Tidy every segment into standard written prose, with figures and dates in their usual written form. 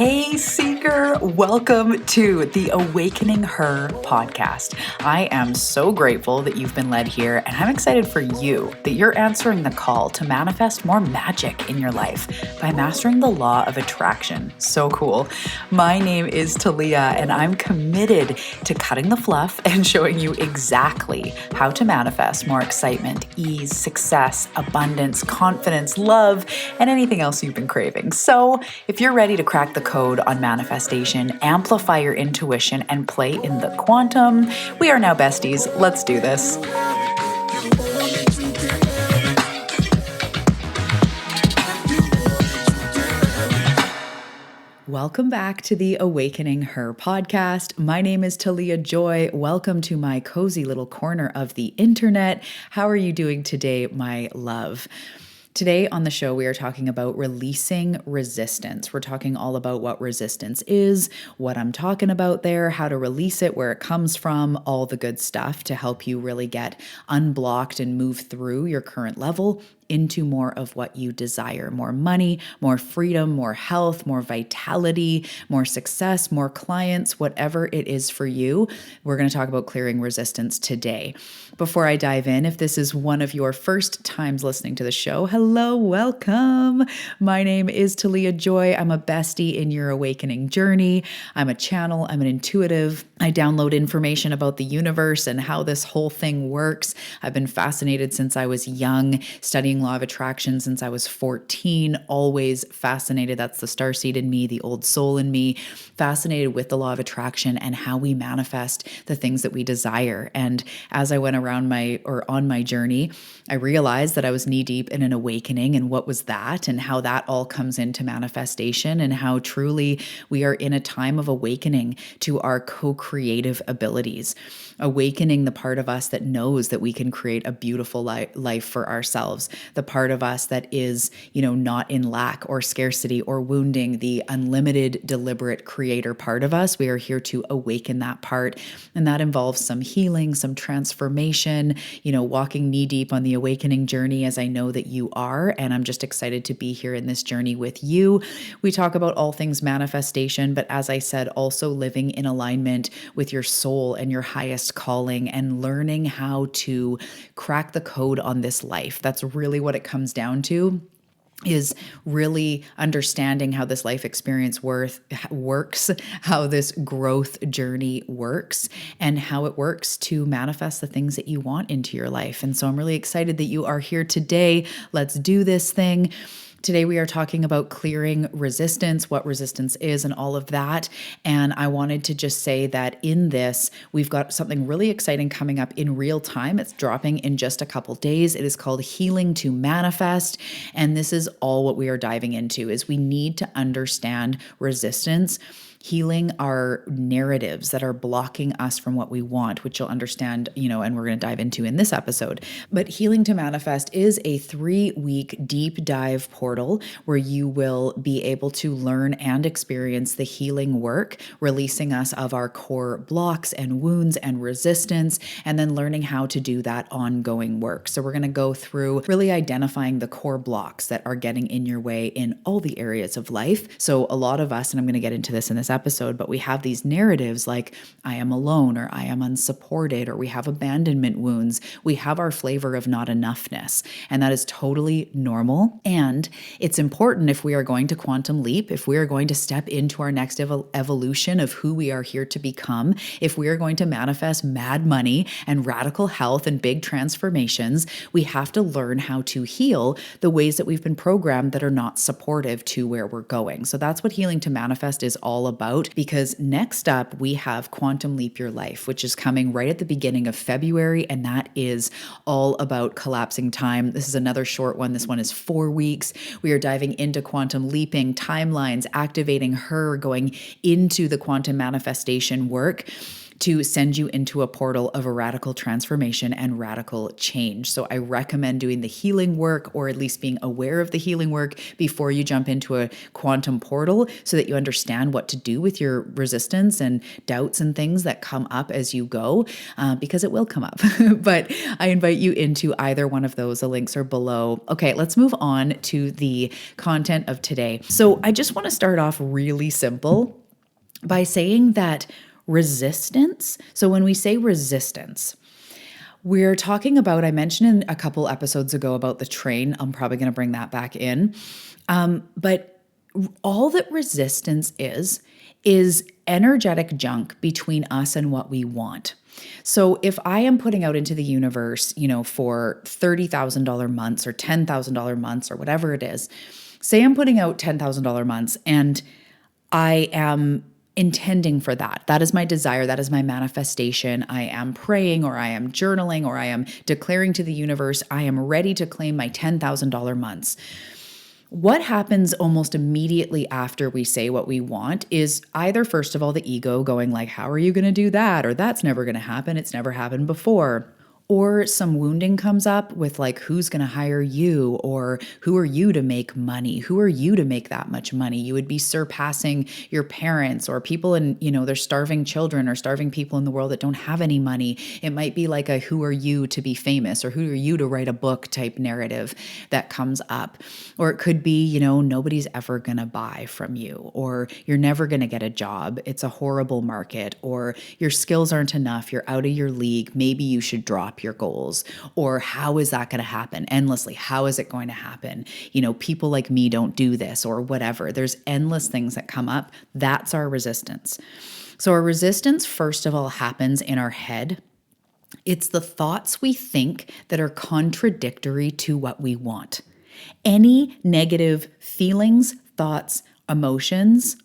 Hey, Seeker, welcome to the Awakening Her podcast. I am so grateful that you've been led here, and I'm excited for you that you're answering the call to manifest more magic in your life by mastering the law of attraction. So cool. My name is Talia, and I'm committed to cutting the fluff and showing you exactly how to manifest more excitement, ease, success, abundance, confidence, love, and anything else you've been craving. So if you're ready to crack the code on manifestation, amplify your intuition, and play in the quantum, we are now besties. Let's do this. Welcome back to the Awakening Her podcast. My name is Talia Joy. Welcome to my cozy little corner of the internet. How are you doing today, my love? Today on the show, we are talking about releasing resistance. We're talking all about what resistance is, what I'm talking about there, how to release it, where it comes from, all the good stuff to help you really get unblocked and move through your current level into more of what you desire, more money, more freedom, more health, more vitality, more success, more clients, whatever it is for you. We're going to talk about clearing resistance today. Before I dive in, if this is one of your first times listening to the show, hello, welcome. My name is Talia Joy. I'm a bestie in your awakening journey. I'm a channel. I'm an intuitive. I download information about the universe and how this whole thing works. I've been fascinated since I was young, studying law of attraction since I was 14, always fascinated. That's the starseed in me, the old soul in me, fascinated with the law of attraction and how we manifest the things that we desire. And as I went on my journey, I realized that I was knee deep in an awakening, and what was that, and how that all comes into manifestation, and how truly we are in a time of awakening to our co-creative abilities, awakening the part of us that knows that we can create a beautiful life for ourselves, the part of us that is, not in lack or scarcity or wounding, the unlimited, deliberate creator part of us. We are here to awaken that part, and that involves some healing, some transformation, walking knee deep on the awakening journey, as I know that you are, and I'm just excited to be here in this journey with you. We talk about all things manifestation, but as I said, also living in alignment with your soul and your highest calling, and learning how to crack the code on this life. That's really what it comes down to, is really understanding how this life experience works, how this growth journey works, and how it works to manifest the things that you want into your life. And so I'm really excited that you are here today. Let's do this thing. Today, we are talking about clearing resistance, what resistance is, and all of that. And I wanted to just say that in this, we've got something really exciting coming up in real time. It's dropping in just a couple days. It is called Healing to Manifest. And this is all what we are diving into, is we need to understand resistance, healing our narratives that are blocking us from what we want, which you'll understand, and we're going to dive into in this episode. But Healing to Manifest is a 3-week deep dive portal where you will be able to learn and experience the healing work, releasing us of our core blocks and wounds and resistance, and then learning how to do that ongoing work. So we're going to go through really identifying the core blocks that are getting in your way in all the areas of life. So a lot of us, and I'm going to get into this in this episode, but we have these narratives like I am alone, or I am unsupported, or we have abandonment wounds. We have our flavor of not enoughness, and that is totally normal. And it's important, if we are going to quantum leap, if we are going to step into our next evolution of who we are here to become, if we are going to manifest mad money and radical health and big transformations, we have to learn how to heal the ways that we've been programmed that are not supportive to where we're going. So that's what Healing to Manifest is all about. Because next up, we have Quantum Leap Your Life, which is coming right at the beginning of February, and that is all about collapsing time. This is another short one. This one is 4 weeks. We are diving into quantum leaping, timelines, activating her, going into the quantum manifestation work to send you into a portal of a radical transformation and radical change. So I recommend doing the healing work, or at least being aware of the healing work before you jump into a quantum portal, so that you understand what to do with your resistance and doubts and things that come up as you go, because it will come up. But I invite you into either one of those. The links are below. Okay, let's move on to the content of today. So I just want to start off really simple by saying that resistance. So when we say resistance, we're talking about, I mentioned in a couple episodes ago about the train. I'm probably going to bring that back in. But all that resistance is energetic junk between us and what we want. So if I am putting out into the universe, for $30,000 months or $10,000 months or whatever it is, say I'm putting out $10,000 months and I am intending for that. That is my desire. That is my manifestation. I am praying, or I am journaling, or I am declaring to the universe, I am ready to claim my $10,000 months. What happens almost immediately after we say what we want is either, first of all, the ego going like, how are you going to do that? Or that's never going to happen. It's never happened before. Or some wounding comes up with like, who's going to hire you? Or who are you to make money? Who are you to make that much money? You would be surpassing your parents or people in, there's starving children or starving people in the world that don't have any money. It might be like a who are you to be famous, or who are you to write a book type narrative that comes up. Or it could be, nobody's ever going to buy from you, or you're never going to get a job. It's a horrible market, or your skills aren't enough. You're out of your league. Maybe you should drop your goals. Or how is that going to happen? Endlessly. How is it going to happen? People like me don't do this, or whatever. There's endless things that come up. That's our resistance. So our resistance, first of all, happens in our head. It's the thoughts we think that are contradictory to what we want. Any negative feelings, thoughts, emotions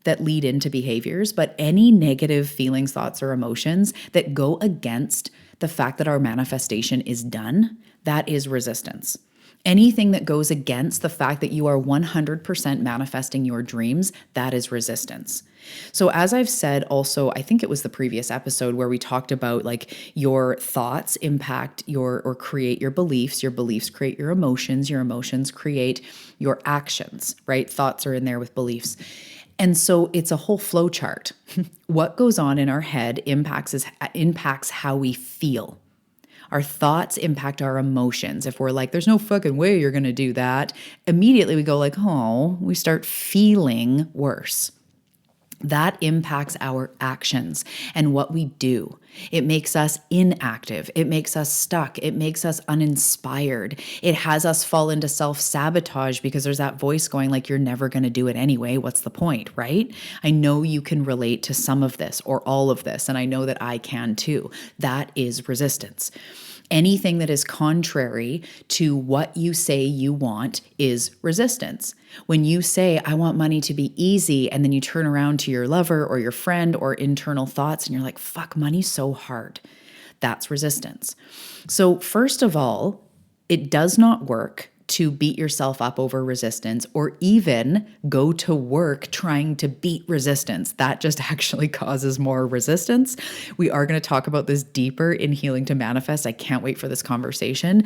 that lead into behaviors, but any negative feelings, thoughts, or emotions that go against the fact that our manifestation is done, that is resistance. Anything that goes against the fact that you are 100% manifesting your dreams, that is resistance. So as I've said also, I think it was the previous episode where we talked about like your thoughts impact or create your beliefs create your emotions create your actions, right? Thoughts are in there with beliefs. And so it's a whole flow chart. What goes on in our head impacts how we feel. Our thoughts impact our emotions. If we're like, there's no fucking way you're going to do that, immediately we go like, oh, we start feeling worse. That impacts our actions and what we do. It makes us inactive. It makes us stuck. It makes us uninspired. It has us fall into self-sabotage because there's that voice going like, you're never going to do it anyway. What's the point, right? I know you can relate to some of this or all of this, and I know that I can too. That is resistance. Anything that is contrary to what you say you want is resistance. When you say, I want money to be easy, and then you turn around to your lover or your friend or internal thoughts and you're like, fuck, money's so hard. That's resistance. So first of all, it does not work to beat yourself up over resistance or even go to work trying to beat resistance. That just actually causes more resistance. We are going to talk about this deeper in Healing to Manifest. I can't wait for this conversation.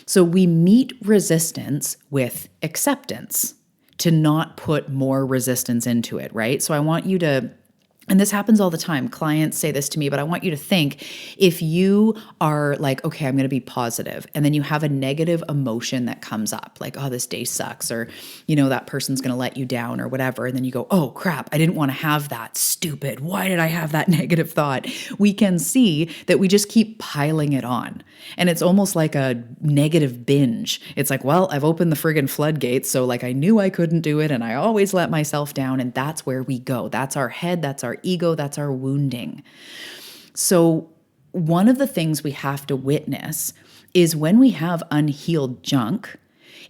So we meet resistance with acceptance to not put more resistance into it, right? So I want you to, and this happens all the time. Clients say this to me, but I want you to think, if you are like, okay, I'm going to be positive, and then you have a negative emotion that comes up, like, oh, this day sucks, or, that person's going to let you down or whatever. And then you go, oh crap, I didn't want to have that. Stupid. Why did I have that negative thought? We can see that we just keep piling it on. And it's almost like a negative binge. It's like, well, I've opened the friggin' floodgates. So like, I knew I couldn't do it, and I always let myself down. And that's where we go. That's our head. That's our ego, that's our wounding. So one of the things we have to witness is when we have unhealed junk,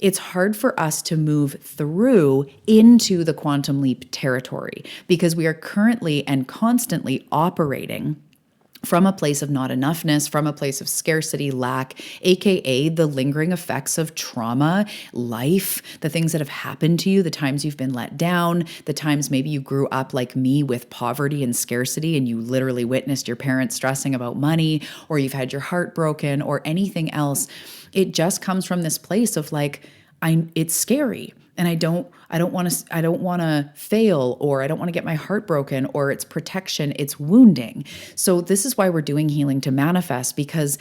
it's hard for us to move through into the quantum leap territory because we are currently and constantly operating from a place of not enoughness, from a place of scarcity, lack, AKA the lingering effects of trauma, life, the things that have happened to you, the times you've been let down, the times maybe you grew up like me with poverty and scarcity and you literally witnessed your parents stressing about money, or you've had your heart broken or anything else. It just comes from this place of like, it's scary. And I don't want to fail, or I don't want to get my heart broken, or it's protection, it's wounding. So this is why we're doing Healing to Manifest, because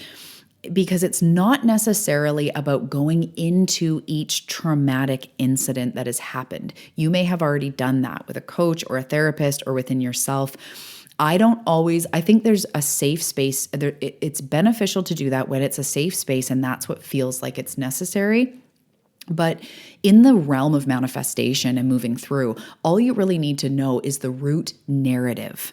it's not necessarily about going into each traumatic incident that has happened. You may have already done that with a coach or a therapist or within yourself. I think there's a safe space. It's beneficial to do that when it's a safe space and that's what feels like it's necessary. But in the realm of manifestation and moving through, all you really need to know is the root narrative.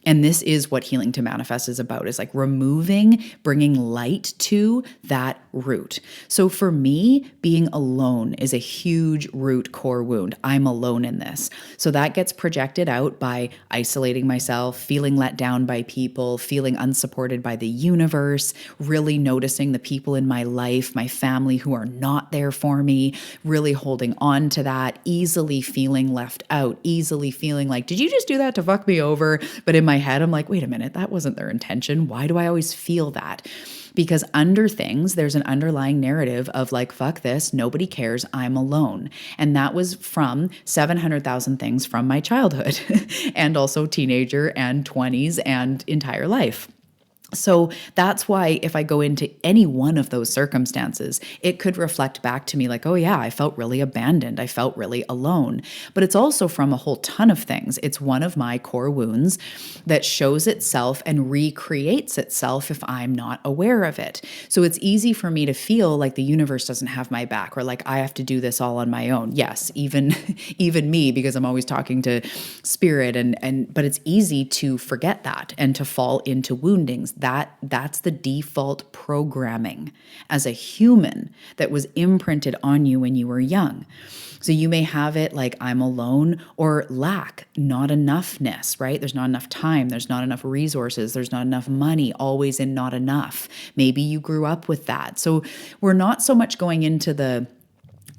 And this is what Healing to Manifest is about, is like bringing light to that root. So for me, being alone is a huge root core wound. I'm alone in this. So that gets projected out by isolating myself, feeling let down by people, feeling unsupported by the universe, really noticing the people in my life, my family who are not there for me, really holding on to that, easily feeling left out, easily feeling like, did you just do that to fuck me over? But in my head, I'm like, wait a minute, that wasn't their intention. Why do I always feel that? Because under things, there's an underlying narrative of like, fuck this, nobody cares, I'm alone. And that was from 700,000 things from my childhood and also teenager and 20s and entire life. So that's why if I go into any one of those circumstances, it could reflect back to me like, oh yeah, I felt really abandoned. I felt really alone. But it's also from a whole ton of things. It's one of my core wounds that shows itself and recreates itself if I'm not aware of it. So it's easy for me to feel like the universe doesn't have my back, or like I have to do this all on my own. Yes, even me, because I'm always talking to spirit, but it's easy to forget that and to fall into woundings. That's the default programming as a human that was imprinted on you when you were young. So you may have it like I'm alone, or lack, not enoughness, right? There's not enough time. There's not enough resources. There's not enough money, always in not enough. Maybe you grew up with that. So we're not so much going into the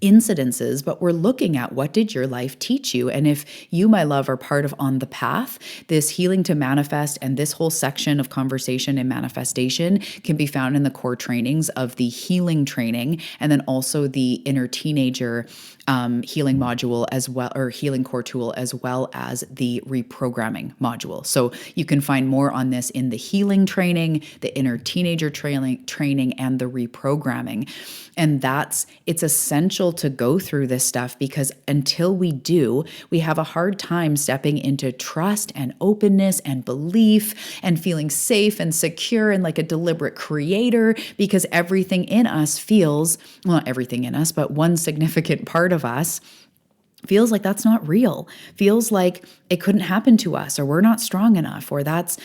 incidences, but we're looking at what did your life teach you? And if you, my love, are part of On the Path, this Healing to Manifest and this whole section of conversation and manifestation can be found in the core trainings of the healing training, and then also the inner teenager healing module as well, or healing core tool, as well as the reprogramming module. So you can find more on this in the healing training, the inner teenager training, and the reprogramming. And it's essential to go through this stuff, because until we do, we have a hard time stepping into trust and openness and belief and feeling safe and secure and like a deliberate creator, because everything in us feels, well, not everything in us, but one significant part of us feels like that's not real, feels like it couldn't happen to us, or we're not strong enough, or that's,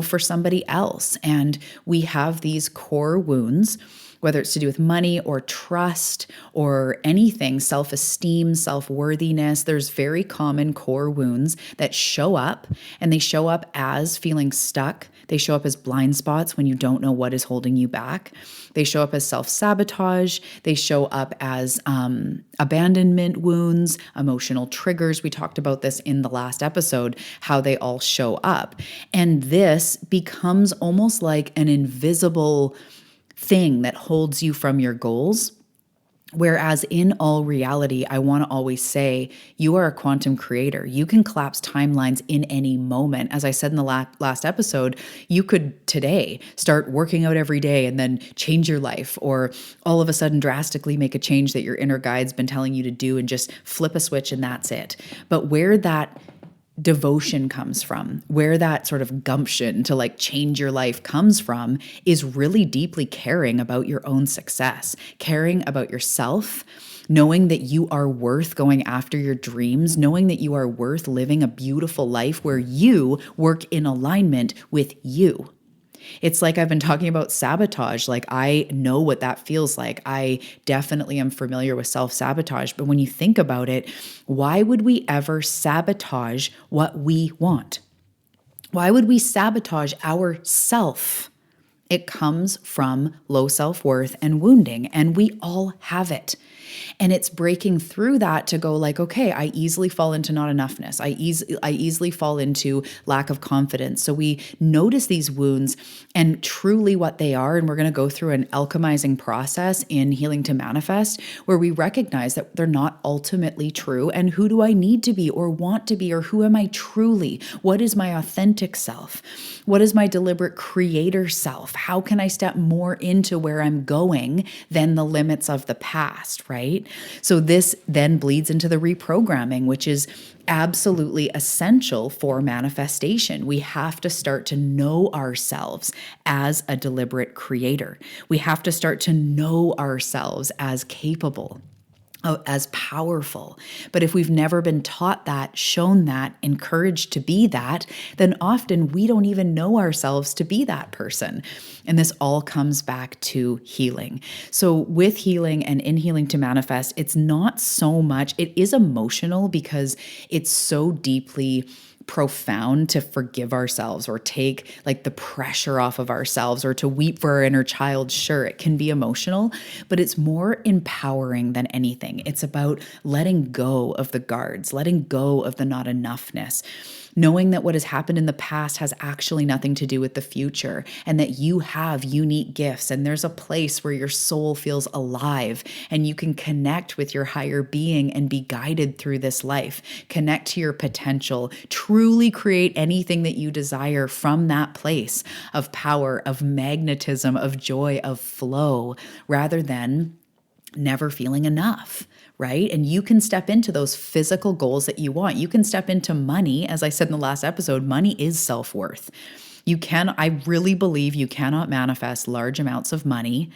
for somebody else. And we have these core wounds, whether it's to do with money or trust or anything, self-esteem, self-worthiness. There's very common core wounds that show up, and they show up as feeling stuck. They show up as blind spots when you don't know what is holding you back. They show up as self-sabotage. They show up as abandonment wounds, emotional triggers. We talked about this in the last episode, how they all show up. And this becomes almost like an invisible thing that holds you from your goals. Whereas in all reality, I want to always say, you are a quantum creator. You can collapse timelines in any moment. As I said in the last episode, you could today start working out every day and then change your life, or all of a sudden drastically make a change that your inner guide's been telling you to do, and just flip a switch and that's it. But where that devotion comes from, where that sort of gumption to like change your life comes from, is really deeply caring about your own success, caring about yourself, knowing that you are worth going after your dreams, knowing that you are worth living a beautiful life where you work in alignment with you. It's like I've been talking about sabotage. Like, I know what that feels like. I definitely am familiar with self-sabotage. But when you think about it, why would we ever sabotage what we want? Why would we sabotage our self? It comes from low self-worth and wounding, and we all have it. And it's breaking through that to go like, okay, I easily fall into not enoughness. I easily fall into lack of confidence. So we notice these wounds and truly what they are. And we're going to go through an alchemizing process in Healing to Manifest, where we recognize that they're not ultimately true. And who do I need to be or want to be, or who am I truly? What is my authentic self? What is my deliberate creator self? How can I step more into where I'm going than the limits of the past, right? So this then bleeds into the reprogramming, which is absolutely essential for manifestation. We have to start to know ourselves as a deliberate creator. We have to start to know ourselves as capable, as powerful. But if we've never been taught that, shown that, encouraged to be that, then often we don't even know ourselves to be that person. And this all comes back to healing. So with healing and in Healing to Manifest, it's not so much, it is emotional because it's so deeply profound to forgive ourselves or take like the pressure off of ourselves or to weep for our inner child. Sure, it can be emotional, but it's more empowering than anything. It's about letting go of the guards, letting go of the not enoughness, knowing that what has happened in the past has actually nothing to do with the future, and that you have unique gifts, and there's a place where your soul feels alive and you can connect with your higher being and be guided through this life, connect to your potential, truly create anything that you desire from that place of power, of magnetism, of joy, of flow, rather than never feeling enough, right? And you can step into those physical goals that you want. You can step into money. As I said in the last episode, money is self-worth. I really believe you cannot manifest large amounts of money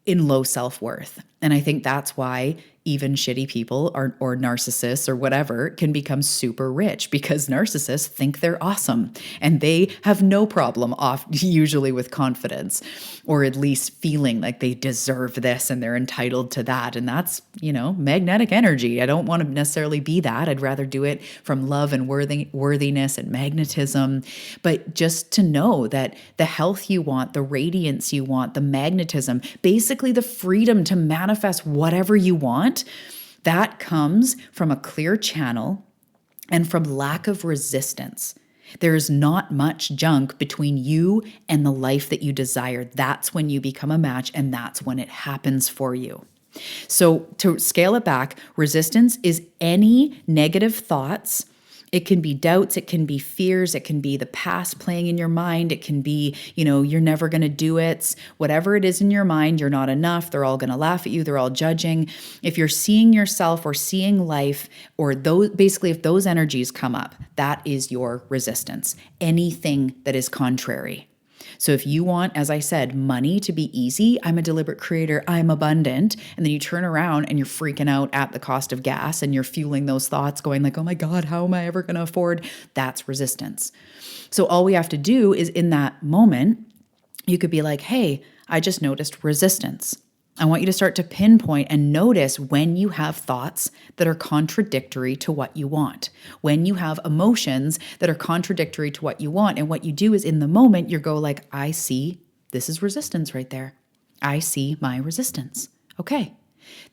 in low self-worth. And I think that's why even shitty people or narcissists or whatever can become super rich, because narcissists think they're awesome and they have no problem usually with confidence, or at least feeling like they deserve this and they're entitled to that. And that's, magnetic energy. I don't want to necessarily be that. I'd rather do it from love and worthiness and magnetism. But just to know that the health you want, the radiance you want, the magnetism, basically the freedom to manifest whatever you want, that comes from a clear channel and from lack of resistance. There is not much junk between you and the life that you desire. That's when you become a match, and that's when it happens for you. So to scale it back, resistance is any negative thoughts. It can be doubts, it can be fears, it can be the past playing in your mind, it can be, you're never going to do it. Whatever it is in your mind, you're not enough, they're all going to laugh at you, they're all judging. If you're seeing yourself or seeing life, or if those energies come up, that is your resistance. Anything that is contrary. So if you want, as I said, money to be easy, I'm a deliberate creator, I'm abundant, and then you turn around and you're freaking out at the cost of gas and you're fueling those thoughts going like, oh my God, how am I ever going to afford? That's resistance. So all we have to do is in that moment, you could be like, hey, I just noticed resistance. I want you to start to pinpoint and notice when you have thoughts that are contradictory to what you want, when you have emotions that are contradictory to what you want. And what you do is in the moment, you go like, I see, this is resistance right there. I see my resistance. Okay.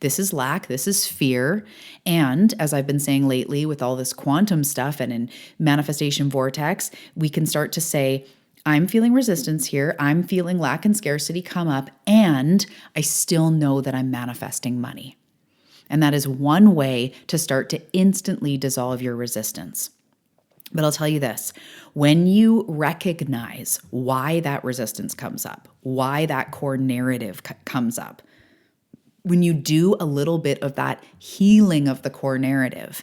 This is lack, this is fear. And as I've been saying lately with all this quantum stuff and in manifestation vortex, we can start to say, I'm feeling resistance here. I'm feeling lack and scarcity come up, and I still know that I'm manifesting money. And that is one way to start to instantly dissolve your resistance. But I'll tell you this, when you recognize why that resistance comes up, why that core narrative comes up, when you do a little bit of that healing of the core narrative,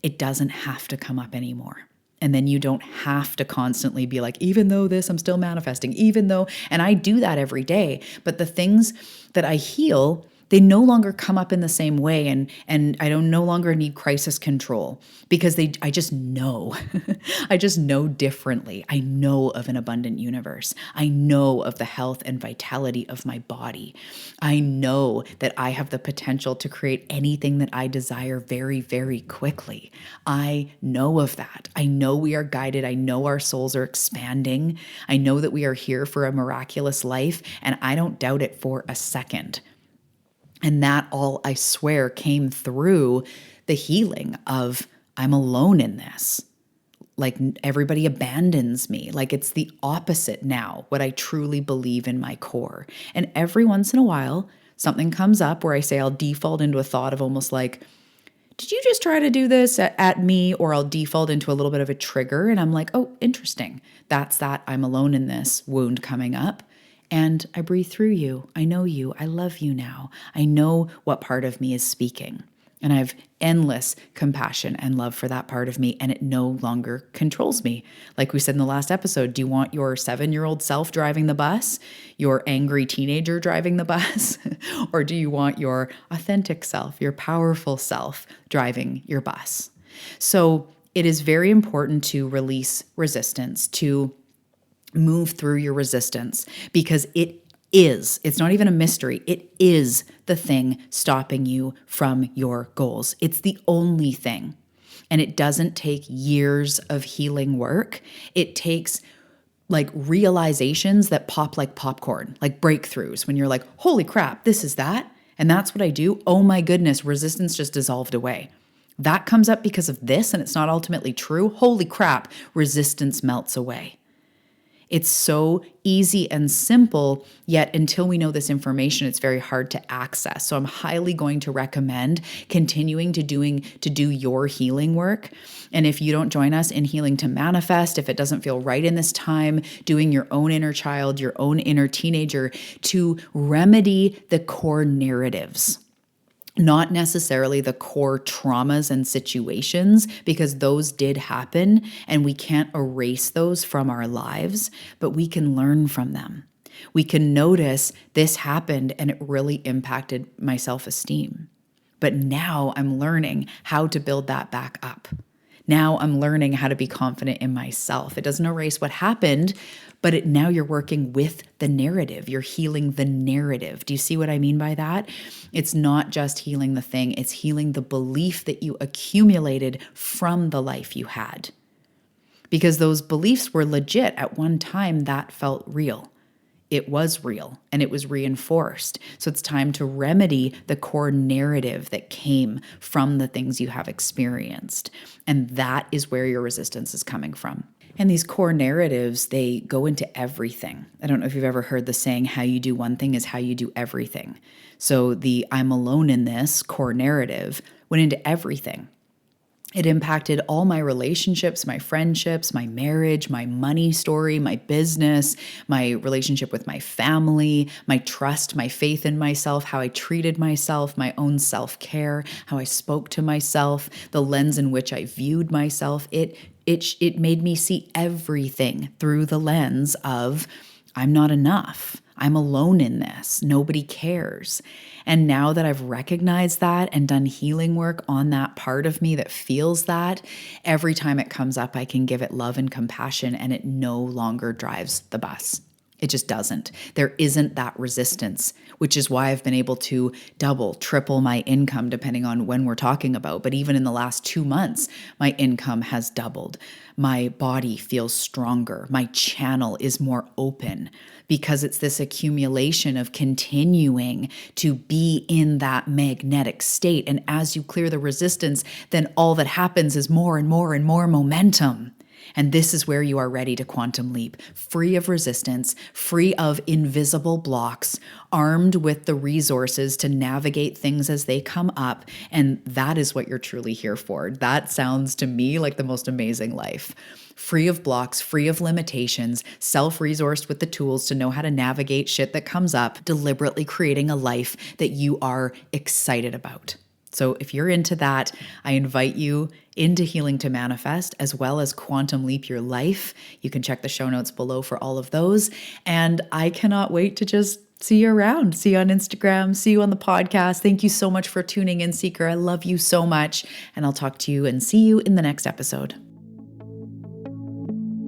it doesn't have to come up anymore. And then you don't have to constantly be like, even though this, I'm still manifesting, even though, and I do that every day. But the things that I heal They no longer come up in the same way, and I don't no longer need crisis control because I just know. I just know differently. I know of an abundant universe. I know of the health and vitality of my body. I know that I have the potential to create anything that I desire very, very quickly. I know of that. I know we are guided. I know our souls are expanding. I know that we are here for a miraculous life, and I don't doubt it for a second. And that all, I swear, came through the healing of I'm alone in this. Like everybody abandons me. Like it's the opposite now, what I truly believe in my core. And every once in a while, something comes up where I say I'll default into a thought of almost like, did you just try to do this at me? Or I'll default into a little bit of a trigger. And I'm like, oh, interesting. That's that I'm alone in this wound coming up. And I breathe through you. I know you. I love you now. I know what part of me is speaking. And I have endless compassion and love for that part of me, and it no longer controls me. Like we said in the last episode, do you want your 7-year-old self driving the bus, your angry teenager driving the bus, or do you want your authentic self, your powerful self driving your bus? So it is very important to release resistance, to move through your resistance, because it's not even a mystery. It is the thing stopping you from your goals. It's the only thing. And it doesn't take years of healing work. It takes like realizations that pop like popcorn, like breakthroughs when you're like, holy crap, this is that. And that's what I do. Oh my goodness, resistance just dissolved away. That comes up because of this, and it's not ultimately true. Holy crap, resistance melts away. It's so easy and simple, yet until we know this information, it's very hard to access. So I'm highly going to recommend continuing to do your healing work. And if you don't join us in Healing to Manifest, if it doesn't feel right in this time, doing your own inner child, your own inner teenager to remedy the core narratives. Not necessarily the core traumas and situations, because those did happen and we can't erase those from our lives, but we can learn from them. We can notice this happened and it really impacted my self-esteem. But now I'm learning how to build that back up. Now I'm learning how to be confident in myself. It doesn't erase what happened, but now you're working with the narrative. You're healing the narrative. Do you see what I mean by that? It's not just healing the thing. It's healing the belief that you accumulated from the life you had. Because those beliefs were legit. At one time, that felt real. It was real and it was reinforced. So it's time to remedy the core narrative that came from the things you have experienced. And that is where your resistance is coming from. And these core narratives, they go into everything. I don't know if you've ever heard the saying, how you do one thing is how you do everything. So the I'm alone in this core narrative went into everything. It impacted all my relationships, my friendships, my marriage, my money story, my business, my relationship with my family, my trust, my faith in myself, how I treated myself, my own self-care, how I spoke to myself, the lens in which I viewed myself. It made me see everything through the lens of I'm not enough. I'm alone in this. Nobody cares. And now that I've recognized that and done healing work on that part of me that feels that, every time it comes up, I can give it love and compassion, and it no longer drives the bus. It just doesn't. There isn't that resistance, which is why I've been able to double, triple my income, depending on when we're talking about. But even in the last 2 months, my income has doubled. My body feels stronger. My channel is more open, because it's this accumulation of continuing to be in that magnetic state. And as you clear the resistance, then all that happens is more and more and more momentum. And this is where you are ready to quantum leap, free of resistance, free of invisible blocks, armed with the resources to navigate things as they come up. And that is what you're truly here for. That sounds to me like the most amazing life. Free of blocks, free of limitations, self-resourced with the tools to know how to navigate shit that comes up, deliberately creating a life that you are excited about. So if you're into that, I invite you into Healing to Manifest, as well as Quantum Leap Your Life. You can check the show notes below for all of those. And I cannot wait to just see you around. See you on Instagram. See you on the podcast. Thank you so much for tuning in, Seeker. I love you so much. And I'll talk to you and see you in the next episode.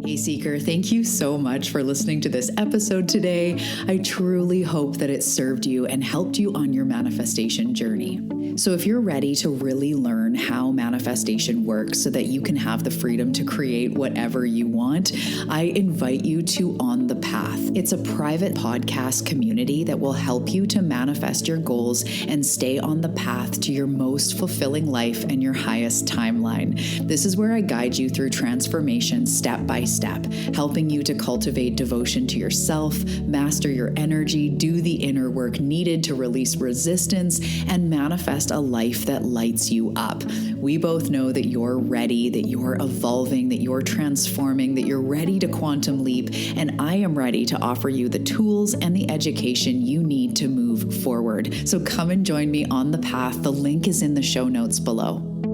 Hey Seeker, thank you so much for listening to this episode today. I truly hope that it served you and helped you on your manifestation journey. So if you're ready to really learn how manifestation works so that you can have the freedom to create whatever you want, I invite you to On the Path. It's a private podcast community that will help you to manifest your goals and stay on the path to your most fulfilling life and your highest timeline. This is where I guide you through transformation step by step, helping you to cultivate devotion to yourself, master your energy, do the inner work needed to release resistance, and manifest a life that lights you up. We both know that you're ready, that you're evolving, that you're transforming, that you're ready to quantum leap, and I am ready to offer you the tools and the education you need to move forward. So come and join me on the path. The link is in the show notes below.